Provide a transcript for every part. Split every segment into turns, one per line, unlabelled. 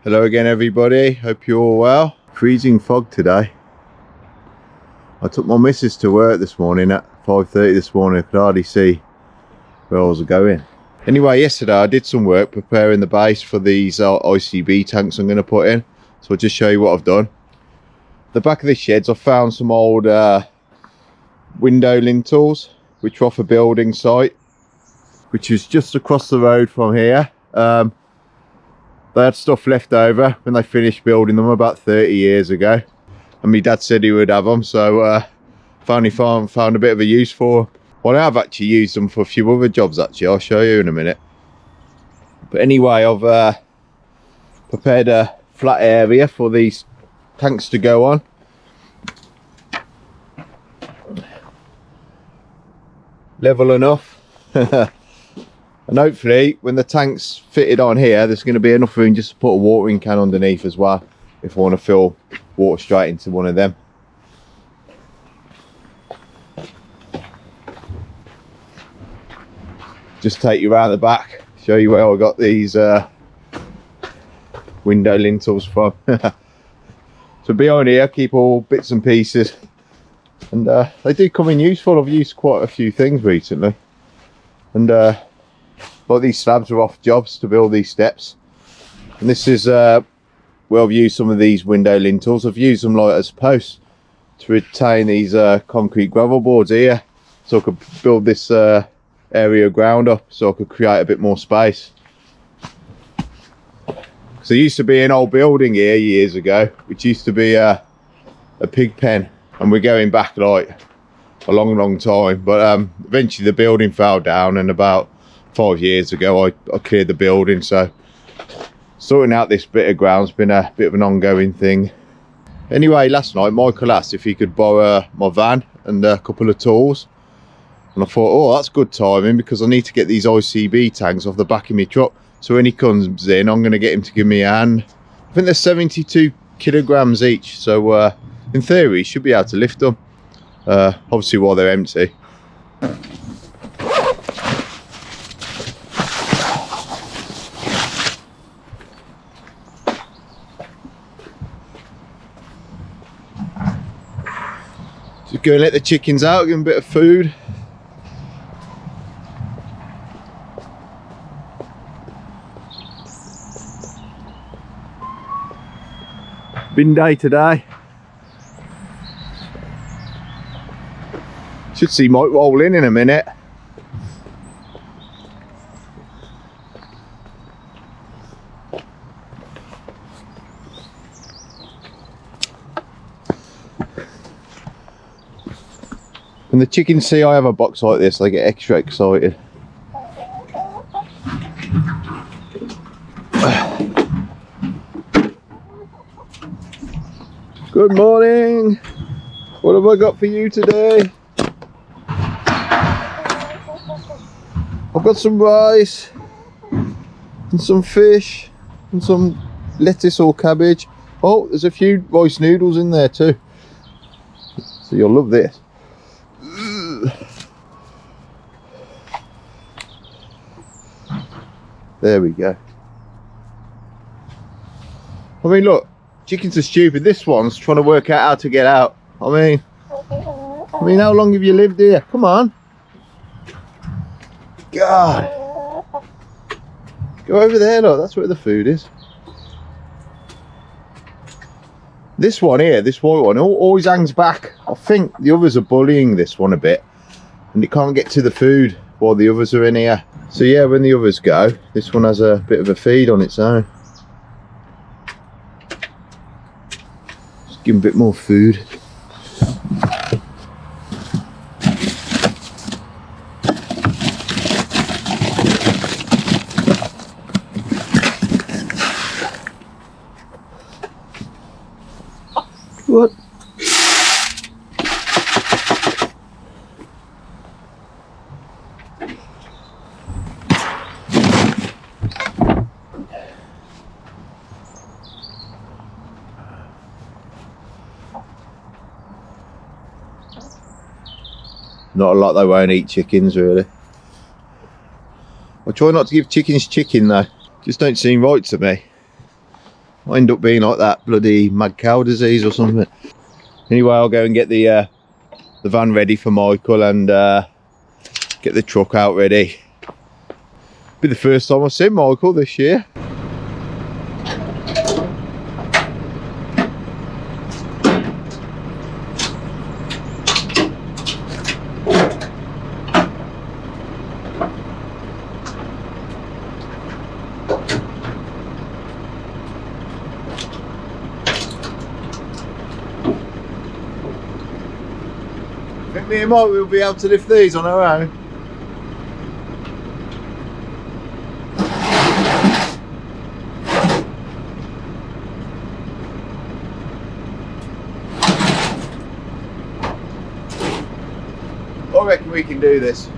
Hello again everybody, hope you're all well. Freezing fog today. I took my missus to work this morning at 5:30 this morning. I could hardly see where I was going. Anyway, yesterday I did some work preparing the base for these IBC tanks I'm going to put in. So I'll just show you what I've done. The back of the sheds I found some old window lintels which were off a building site, which is just across the road from here. They had stuff left over when they finished building them about 30 years ago, and my dad said he would have them, so finally found a bit of a use for them. Well, I have actually used them for a few other jobs actually. I'll show you in a minute. But anyway, I've prepared a flat area for these tanks to go on. Level enough. And hopefully when the tank's fitted on here, there's going to be enough room just to put a watering can underneath as well, if I want to fill water straight into one of them. Just take you around the back, show you where I got these window lintels from. So behind here, keep all bits and pieces, and they do come in useful. I've used quite a few things recently, and like these slabs are off jobs to build these steps, and this is where I've used some of these window lintels. I've used them like as posts to retain these concrete gravel boards here, so I could build this area of ground up, so I could create a bit more space. So there used to be an old building here years ago which used to be a pig pen, and we're going back like a long time, but eventually the building fell down, and about 5 years ago I cleared the building, so sorting out this bit of ground's been a bit of an ongoing thing. Anyway, last night Michael asked if he could borrow my van and a couple of tools, and I thought, oh, that's good timing, because I need to get these IBC tanks off the back of my truck. So when he comes in, I'm going to get him to give me a hand. I think they're 72 kilograms each, so in theory he should be able to lift them, obviously while they're empty. Just go and let the chickens out, give them a bit of food. Bin day today. Should see Mike roll in a minute. When the chickens see I have a box like this, they get extra excited. Good morning. What have I got for you today? I've got some rice and some fish and some lettuce or cabbage. Oh, there's a few rice noodles in there too, so you'll love this. There we go. I mean, look, chickens are stupid. This one's trying to work out how to get out. I mean, how long have you lived here? Come on. God. Go over there, look, that's where the food is. This one here, this white one, always hangs back. I think the others are bullying this one a bit, and it can't get to the food while the others are in here. So yeah, when the others go, this one has a bit of a feed on its own. Just give them a bit more food. What? Not a lot, they won't eat chickens really. I try not to give chickens chicken though, just don't seem right to me. Might end up being like that bloody mad cow disease or something. Anyway, I'll go and get the van ready for Michael and get the truck out ready. Be the first time I've seen Michael this year. I think me and Mike will be able to lift these on our own. I reckon we can do this.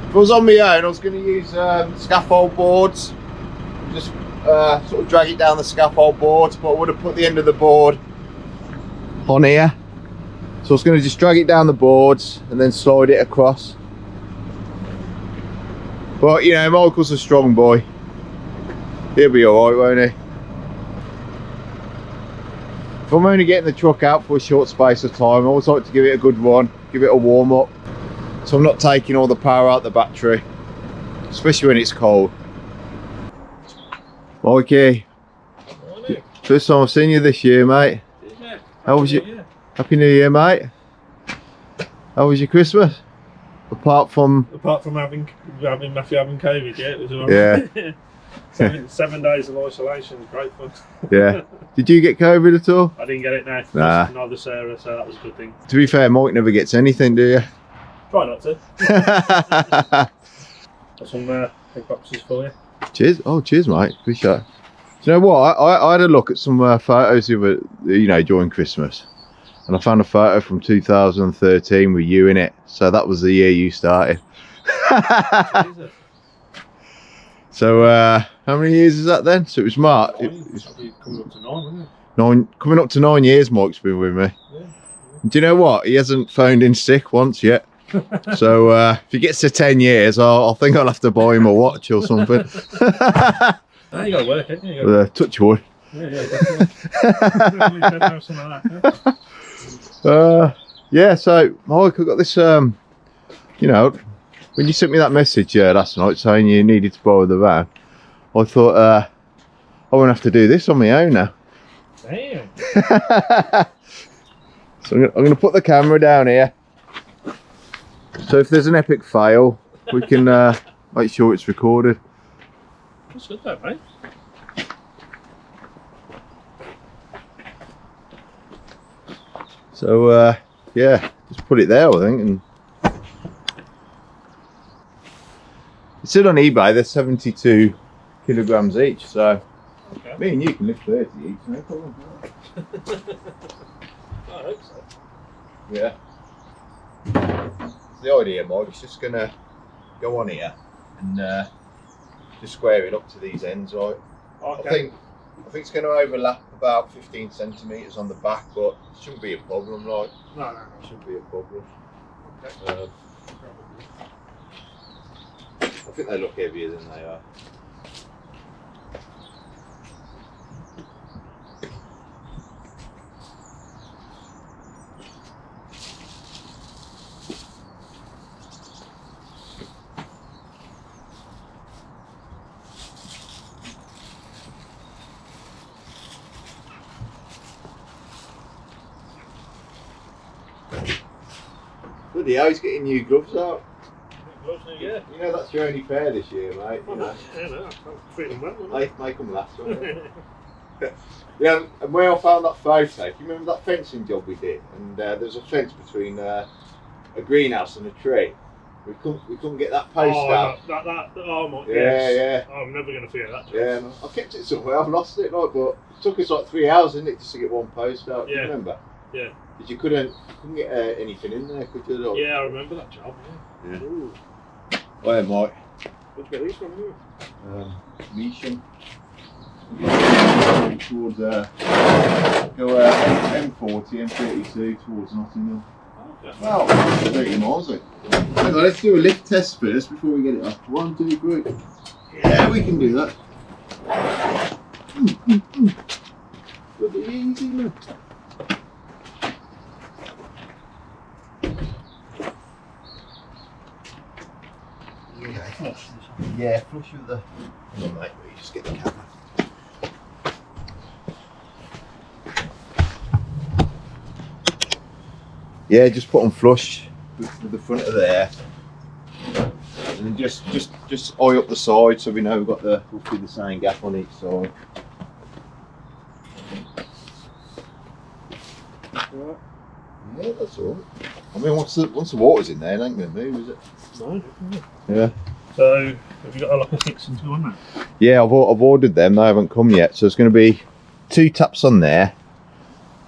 If I was on my own, I was going to use scaffold boards. Just sort of drag it down the scaffold boards, but I would have put the end of the board on here. So I was going to just drag it down the boards and then slide it across. But you know, Michael's a strong boy. He'll be alright, won't he? If I'm only getting the truck out for a short space of time, I always like to give it a good run, give it a warm up. So I'm not taking all the power out the battery, especially when it's cold. Mikey, first time I've seen you this year, mate. How was your... Happy New Year, mate. How was your Christmas? Apart from
having Matthew having COVID, yeah, it was alright.
Yeah.
7 days of isolation was great fun.
Yeah. Did you get COVID at all?
I didn't get it, no.
Nah.
Neither Sarah, so that was a good thing.
To be fair, Mike never gets anything, do you?
Try not to. Got some big boxes for you.
Cheers. Oh, cheers, mate. Appreciate it. Do you know what? I had a look at some photos of it, you know, during Christmas. And I found a photo from 2013 with you in it. So that was the year you started. So how many years is that then? So it was March.
It's coming up to 9, isn't it?
Coming up to 9 years Mike's been with me.
Yeah.
Do you know what? He hasn't phoned in sick once yet. So if he gets to 10 years, I think I'll have to buy him a watch or something.
You got to work, haven't you?
Touch wood.
Yeah, definitely. Definitely something like that.
Yeah, so Mike, I got this, you know, when you sent me that message last night saying you needed to borrow the van, I thought I won't have to do this on my own now.
Damn.
So I'm going to put the camera down here. So if there's an epic fail, we can make sure it's recorded.
That's good though, mate.
So yeah, just put it there, I think. And it's still on eBay. They're 72 kilograms each. So okay. Me and you can lift 30 each, no problem.
I hope so.
Yeah. The idea, Mike, is just gonna go on here and just square it up to these ends, right? Okay. I think it's going to overlap about 15 centimetres on the back, but it shouldn't be a problem, like.
No.
It shouldn't be a problem.
Okay.
I think they look heavier than they are. Bloody hell, he's getting new gloves out.
Gloves, yeah.
You know that's your only pair this year, mate. You know.
Yeah, no, I can't treat them well,
Make them last, won't they? Yeah, and where I found that photo, you remember that fencing job we did? And there was a fence between a greenhouse and a tree. We couldn't get that post out.
Oh my,
yeah, yeah.
Oh, I'm never going to forget that job.
Yeah, and I kept it somewhere. I've lost it, like, but it took us like 3 hours, didn't it, just to get one post out?
Yeah.
You remember?
Yeah.
Because you couldn't get anything in there, could you? Like?
Yeah, I remember that job. Yeah.
Ooh. Where, Mike?
Where'd you get these from, anyway?
Mission. Towards go M40, M32 towards Nottingham.
Okay.
Well, 30 miles. Hang on, let's do a lift test first before we get it up. 1, 2, 3. Yeah, we can do that. Bloody easy, look. Yeah, flush with the. Hang on, mate, we just get the camera. Yeah, just put on flush with the front of there, and then just eye up the side so we know we've got roughly the same gap on each side.
Right.
Yeah, that's all. I mean, once the water's in there, it ain't gonna move, is it?
No, definitely.
Yeah.
So, have you got like a fixing tool on that?
Yeah, I've ordered them. They haven't come yet, so there's going to be 2 taps on there,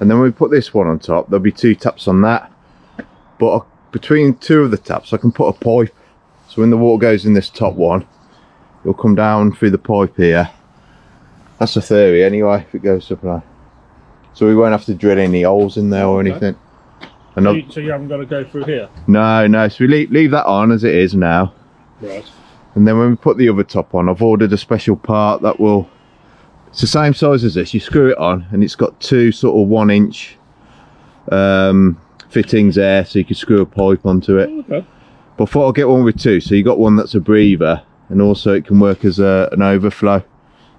and then when we put this one on top, there'll be 2 taps on that. But between 2 of the taps, I can put a pipe. So when the water goes in this top one, it'll come down through the pipe here. That's the theory, anyway. If it goes up like, so we won't have to drill any holes in there or anything. And
so you haven't got to go through here?
No. So we leave that on as it is now.
Right.
And then when we put the other top on, I've ordered a special part that will, it's the same size as this. You screw it on and it's got 2 sort of 1-inch fittings there, so you can screw a pipe onto it.
Oh, okay.
But I thought I'll get one with 2, so you got one that's a breather, and also it can work as an overflow.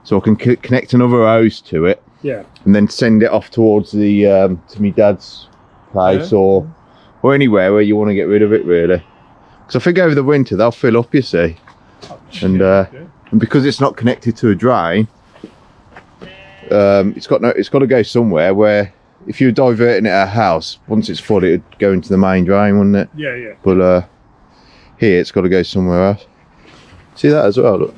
So I can connect another hose to it,
Yeah.
and then send it off towards the to my dad's place,
Yeah.
or anywhere where you want to get rid of it, really. Because I think over the winter they'll fill up, you see, and because it's not connected to a drain, it's got to go somewhere where if you're diverting it at a house, once it's full, it'd go into the main drain, wouldn't it?
Yeah, yeah.
But here it's got to go somewhere else. See that as well, look.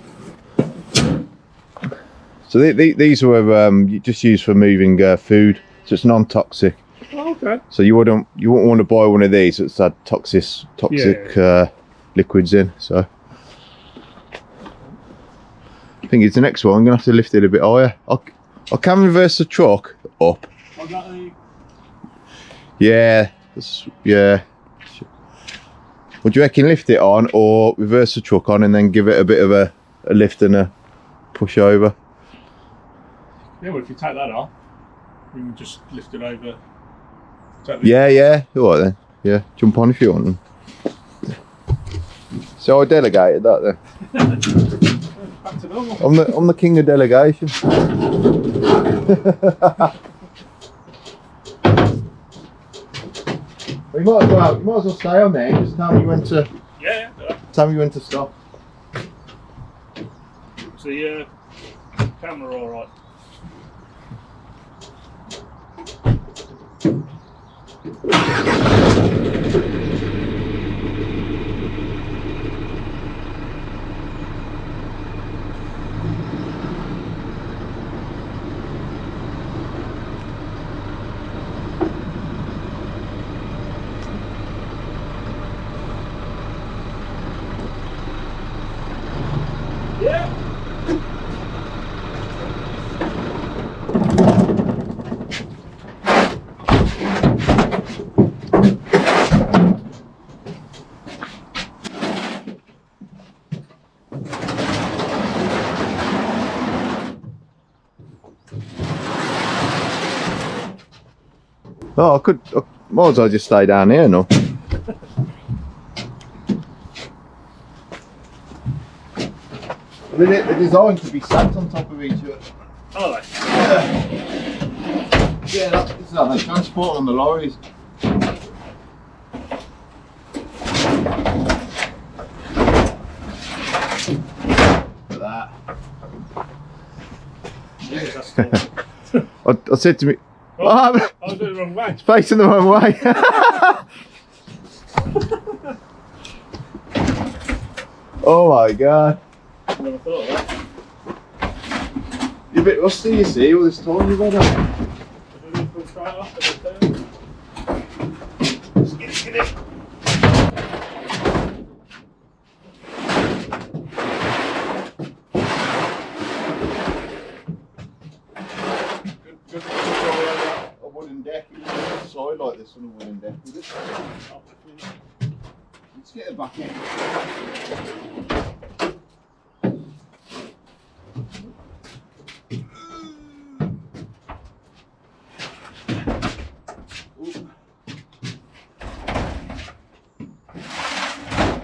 So these were just used for moving food, so it's non-toxic.
Oh, okay.
So you wouldn't want to buy one of these that's had toxic liquids in. So I think it's the next one. I'm gonna have to lift it a bit higher. I can reverse the truck up. Yeah. Would you reckon lift it on, or reverse the truck on and then give it a bit of a lift and a push over?
Yeah, well, if you take that off, you can just lift it over.
Yeah. All right then. Yeah, jump on if you want. So I delegated that then.
Back to normal.
I'm the king of delegation. Well, you might as well stay on there and just tell me when to.
Yeah.
Tell me when to stop.
Is the camera all right? Yeah.
Oh, I might as well just stay down here, no? They're designed to be sat on top of each other.
Oh, right.
Yeah, that's how they transport on the lorries. Look at that. I said to me,
Oh, I was doing the wrong way.
it's facing the wrong way. Oh my god.
Never thought of that.
You're a bit rusty, you see, all this time you've had. Get it. Good a wooden deck. It was side like this on a wooden deck, was it? Let's get it back in.